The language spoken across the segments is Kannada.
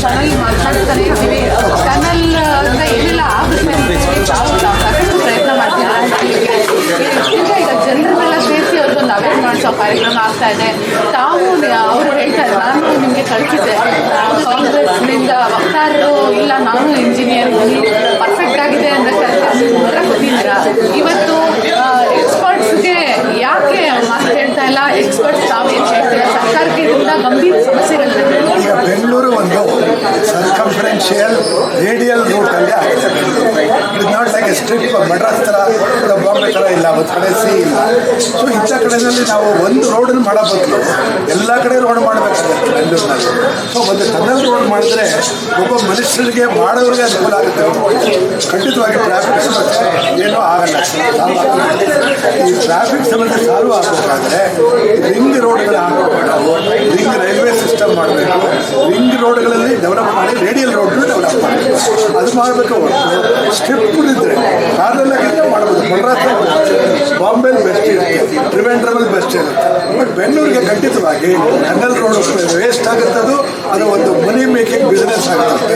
ಚಾನಲ್ ಮಾತಾಡ್ತಾನೆ ಇದ್ದೀವಿ. ಚಾನಲ್ ಏನೆಲ್ಲ ಆಗುತ್ತೆ ನಾವು ಸಾಕಷ್ಟು ಪ್ರಯತ್ನ ಮಾಡ್ತೀವಿ. ಈಗ ಜನರನ್ನೆಲ್ಲ ಸೇರಿಸಿ ಅವ್ರಿಗೊಂದು ಅವೇರ್ ಮಾಡಿಸೋ ಕಾರ್ಯಕ್ರಮ ಆಗ್ತಾ ಇದೆ. ತಾವು ಅವರು ಹೇಳ್ತಾರೆ, ನಾನು ನಿಮಗೆ ಕಳಿಸಿದ್ದೆ ಕಾಂಗ್ರೆಸ್ನಿಂದ ವಕ್ತಾರರು ಇಲ್ಲ, ನಾನು ಇಂಜಿನಿಯರ್ ಪರ್ಫೆಕ್ಟ್ ಆಗಿದೆ ಅಂದರೆ ಗೊತ್ತಿದ್ದೀರಾ. ಇವತ್ತು ಎಕ್ಸ್ಪರ್ಟ್ಸ್ಗೆ ಯಾಕೆ ಮಾತು ಹೇಳ್ತಾ ಇಲ್ಲ, ಎಕ್ಸ್ಪರ್ಟ್ಸ್ ತಾವೇನು ಹೇಳ್ತೀರಾ, ಸರ್ಕಾರಕ್ಕೆ ಇದರಿಂದ ಗಂಭೀರ ಸಮಸ್ಯೆಗಳಿದೆ. ಈಗ ಬೆಂಗಳೂರು ಒಂದು ಸರ್ಕಂಫರೆನ್ಷಿಯಲ್ ರೇಡಿಯಲ್ ರೂಟಲ್ಲಿ ಆಗಿದೆ. It not like A strip Madras ಥರ ಬಾಂಬೆ ಥರ ಇಲ್ಲ, ಒಂದು ಕಡೆ ಸಿ ಇಲ್ಲ. ಸೊ ಇಂಥ ಕಡೆಯಲ್ಲಿ ನಾವು ಒಂದು ರೋಡನ್ನು ಮಾಡೋ ಬದಲು ಎಲ್ಲ ಕಡೆ ರೋಡ್ ಮಾಡಬೇಕಾಗುತ್ತೆ ಬೆಂಗಳೂರಿನಲ್ಲಿ. ಸೊ ಒಂದು ಟನಲ್ ರೋಡ್ ಮಾಡಿದ್ರೆ ಒಬ್ಬ ಮನುಷ್ಯರಿಗೆ ಮಾಡೋರಿಗೆ ಅನುಕೂಲ ಆಗುತ್ತೆ. ಖಂಡಿತವಾಗಿ ಟ್ರಾಫಿಕ್ ಸಮಸ್ಯೆ ಏನೂ ಆಗಲ್ಲ, ಸಾಲ್ವ್ ಆಗ್ತದೆ. ಈ ಟ್ರಾಫಿಕ್ ಸಮಸ್ಯೆ ಸಾಲ್ವ್ ಆಗಬೇಕಾದ್ರೆ ರಿಂಗ್ ರೋಡ್ಗಳು ಹಾಕಬೇಕು. ನಾವು ರಿಂಗ್ ರೈಲ್ವೆ ಸಿಸ್ಟಮ್ ಮಾಡಬೇಕು. ರಿಂಗ್ ರೋಡ್ಗಳಲ್ಲಿ ಡೆವಲಪ್ ಮಾಡಿ ರೇಡಿಯಲ್ ರೋಡ್ಗಳು ಡೆವಲಪ್ ಮಾಡಬೇಕು. ಅದು ಮಾಡಬೇಕು. ಸ್ಟ್ರಿಪ್ ಇದ್ದರೆ ಕಾರಲ್ಲ ಮಾಡ್ಬೋದು. ಮಡ್ರಾಸ್ ಬಾಂಬೆಲಿ ಬೆಸ್ಟ್ ಇರುತ್ತೆ, ಟ್ರಿವೆಂಡ್ರಮಲ್ಲಿ ಬೆಸ್ಟ್ ಇರುತ್ತೆ. ಬಟ್ ಬೆಂಗಳೂರಿಗೆ ಖಂಡಿತವಾಗಿ ಟನಲ್ ರೋಡ್ ವೇಸ್ಟ್ ಆಗುತ್ತದು. ಅದು ಒಂದು ಮನಿ ಮೇಕಿಂಗ್ ಬಿಸ್ನೆಸ್ ಆಗುತ್ತೆ.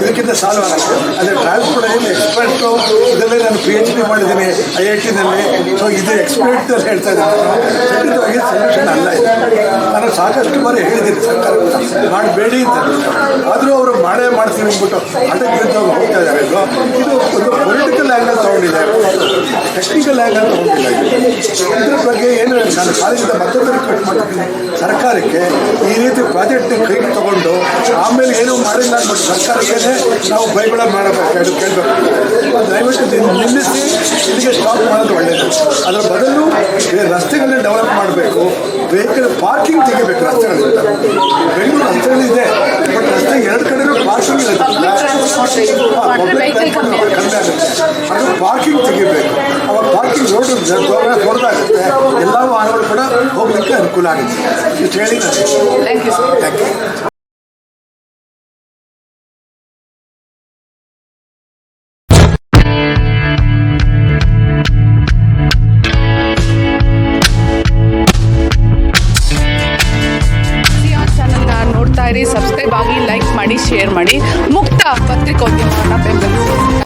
ಇದಕ್ಕಿಂತ ಸಾಲ್ವ್ ಆಗುತ್ತೆ. ಅದೇ ಟ್ರಾನ್ಸ್ಪೋರ್ಟೇಷನ್ ಎಕ್ಸ್ಪರ್ಟು ಇದರಲ್ಲಿ ನಾನು PhD ಮಾಡಿದ್ದೀನಿ IIT-ನಲ್ಲಿ. ಸೊ ಇದು ಎಕ್ಸ್ಪರ್ಟ್ ಅಂತ ಹೇಳ್ತಾ ಇದ್ದೀನಿ. ಖಂಡಿತವಾಗಿ ಸೊಲ್ಯೂಷನ್ ಅಲ್ಲ ಇದು. ನಾನು ಸಾಕಷ್ಟು ಬಾರಿ ಹೇಳಿದ್ದೀನಿ ಸರ್ಕಾರ ಮಾಡಬೇಡಿ ಅಂತ. ಆದರೂ ಅವರು ಮಾಡ್ತೀವಿ ಅಂದ್ಬಿಟ್ಟು ಅದಕ್ಕೆ ಬಿದ್ದೋಗಿ ಹೋಗ್ತಾ ಇದ್ದಾರೆ. ಇದು ಒಂದು ಪೊಲಿಟಿಕಲ್ ಆ್ಯಂಗಲ್ ತೊಗೊಂಡಿದ್ದಾರೆ, ಟೆಕ್ನಿಕಲ್ ಆ್ಯಂಗಲ್ ತೊಗೊಂಡಿಲ್ಲ. ಇದ್ರ ಬಗ್ಗೆ ಏನು ನಾನು ಕಾಲೇಜಿಂದ ಮತ್ತೊಂದು ರಿಕ್ವೆಸ್ಟ್ ಮಾಡ್ತೀನಿ ಸರ್ಕಾರಕ್ಕೆ, ಈ ರೀತಿ ಪ್ರಾಜೆಕ್ಟ್ ಕೈಗೆ ತೊಗೊಂಡು ಆಮೇಲೆ ಏನೂ ಮಾಡಿಲ್ಲ ಅಂದ್ಬಿಟ್ಟು ಸರ್ಕಾರಕ್ಕೆ ನಾವು ಬೈಬಳ ಮಾಡಬೇಕು, ಕೇಳಬೇಕು. ದಯವಿಟ್ಟು ನಿಲ್ಲಿಸಿ ಇಲ್ಲಿಗೆ ಸ್ಟಾಪ್ ಮಾಡೋದು ಒಳ್ಳೆಯದು. ಅದರ ಬದಲು ರಸ್ತೆಗಳನ್ನ ಡೆವಲಪ್ ಮಾಡಬೇಕು. ವೆಹಿಕಲ್ ಪಾರ್ಕಿಂಗ್ ತೆಗಿಬೇಕು ರಸ್ತೆಗಳಿಂದ. ಬೆಂಗಳೂರು ರಸ್ತೆಗಳಿದೆ, ಬಟ್ ರಸ್ತೆ ಎರಡು ಕಡೆನೂ ಪಾರ್ಕಿಂಗ್ ಇರುತ್ತೆ, ಕಮ್ಮಿ ಆಗುತ್ತೆ. ಅದು ಪಾರ್ಕಿಂಗ್ ತೆಗಿಬೇಕು. ಅವಾಗ ಪಾರ್ಕಿಂಗ್ ರೋಡ್ ದೊಡ್ಡದಾಗುತ್ತೆ, ಎಲ್ಲ ವಾಹನಗಳು ಕೂಡ ಹೋಗಲಿಕ್ಕೆ ಅನುಕೂಲ ಆಗುತ್ತೆ. ಇಷ್ಟು ಹೇಳಿ ನಾನು ಥ್ಯಾಂಕ್ ಯು. ಸಬ್ಸ್ಕ್ರೈಬ್ ಆಗಿ, ಲೈಕ್ ಮಾಡಿ, ಶೇರ್ ಮಾಡಿ. ಮುಕ್ತ ಪತ್ರಿಕೋದ್ಯಮವನ್ನು ಬೆಂಬಲಿಸಿ.